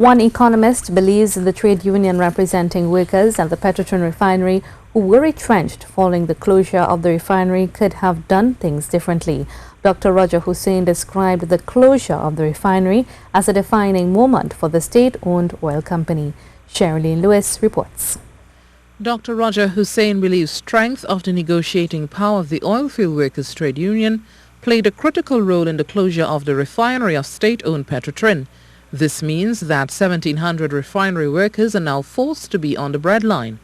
One economist believes the trade union representing workers at the Petrotrin Refinery who were retrenched following the closure of the refinery could have done things differently. Dr. Roger Hussein described the closure of the refinery as a defining moment for the state-owned oil company. Sherilyn Lewis reports. Dr. Roger Hussein believes strength of the negotiating power of the oilfield workers trade union played a critical role in the closure of the refinery of state-owned Petrotrin. This means that 1,700 refinery workers are now forced to be on the breadline.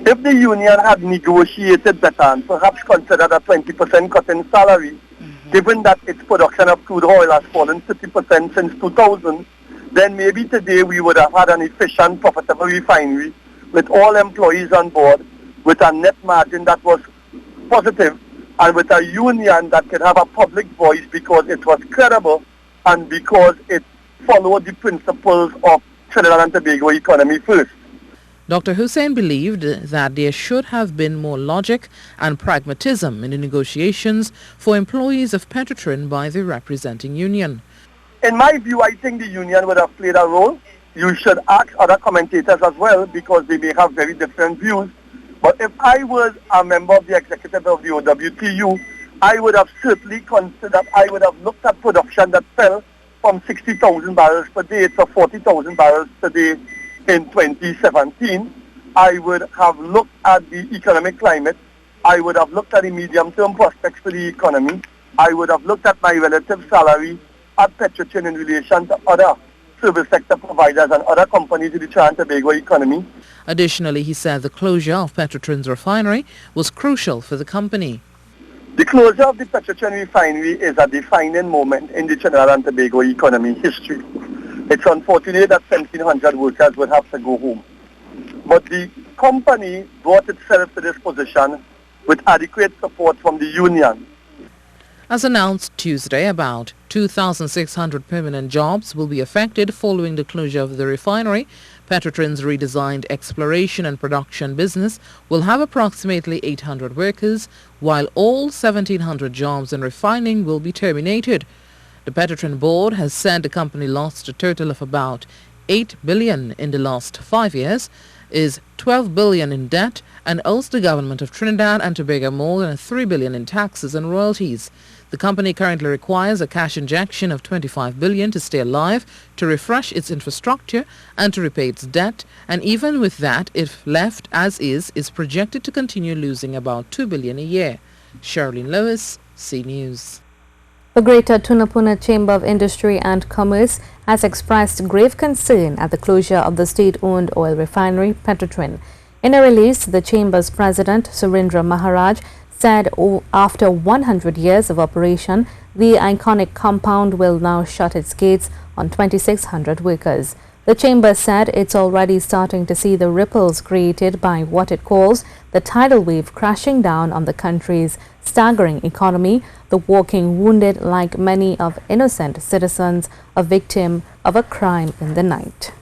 If the union had negotiated better and perhaps considered a 20% cut in salary, given that its production of crude oil has fallen 50% since 2000, then maybe today we would have had an efficient, profitable refinery with all employees on board, with a net margin that was positive, and with a union that could have a public voice because it was credible and because it followed the principles of Trinidad and Tobago economy first. Dr. Hussein believed that there should have been more logic and pragmatism in the negotiations for employees of Petrotrin by the representing union. In my view, I think the union would have played a role. You should ask other commentators as well because they may have very different views. But if I was a member of the executive of the OWTU, I would have certainly considered, I would have looked at production that fell from 60,000 barrels per day to 40,000 barrels per day in 2017. I would have looked at the economic climate. I would have looked at the medium-term prospects for the economy. I would have looked at my relative salary at Petrotrin in relation to other service sector providers and other companies in the Trinidad and Tobago economy. Additionally, he said the closure of Petrotrin's refinery was crucial for the company. The closure of the Petrotrin Refinery is a defining moment in the Trinidad and Tobago economy history. It's unfortunate that 1,700 workers would have to go home. But the company brought itself to this position with adequate support from the union. As announced Tuesday, about 2,600 permanent jobs will be affected following the closure of the refinery. Petrotrin's redesigned exploration and production business will have approximately 800 workers, while all 1,700 jobs in refining will be terminated. The Petrotrin board has said the company lost a total of about 8 billion in the last 5 years, is 12 billion in debt, and owes the government of Trinidad and Tobago more than 3 billion in taxes and royalties. The company currently requires a cash injection of 25 billion to stay alive, to refresh its infrastructure and to repay its debt, and even with that, if left as is projected to continue losing about 2 billion a year. Sherilyn Lewis, C News. The Greater Tunapuna Chamber of Industry and Commerce has expressed grave concern at the closure of the state-owned oil refinery, Petrotrin. In a release, the Chamber's President, Surendra Maharaj, said after 100 years of operation, the iconic compound will now shut its gates on 2,600 workers. The Chamber said it's already starting to see the ripples created by what it calls the tidal wave crashing down on the country's staggering economy, the walking wounded like many of innocent citizens, a victim of a crime in the night.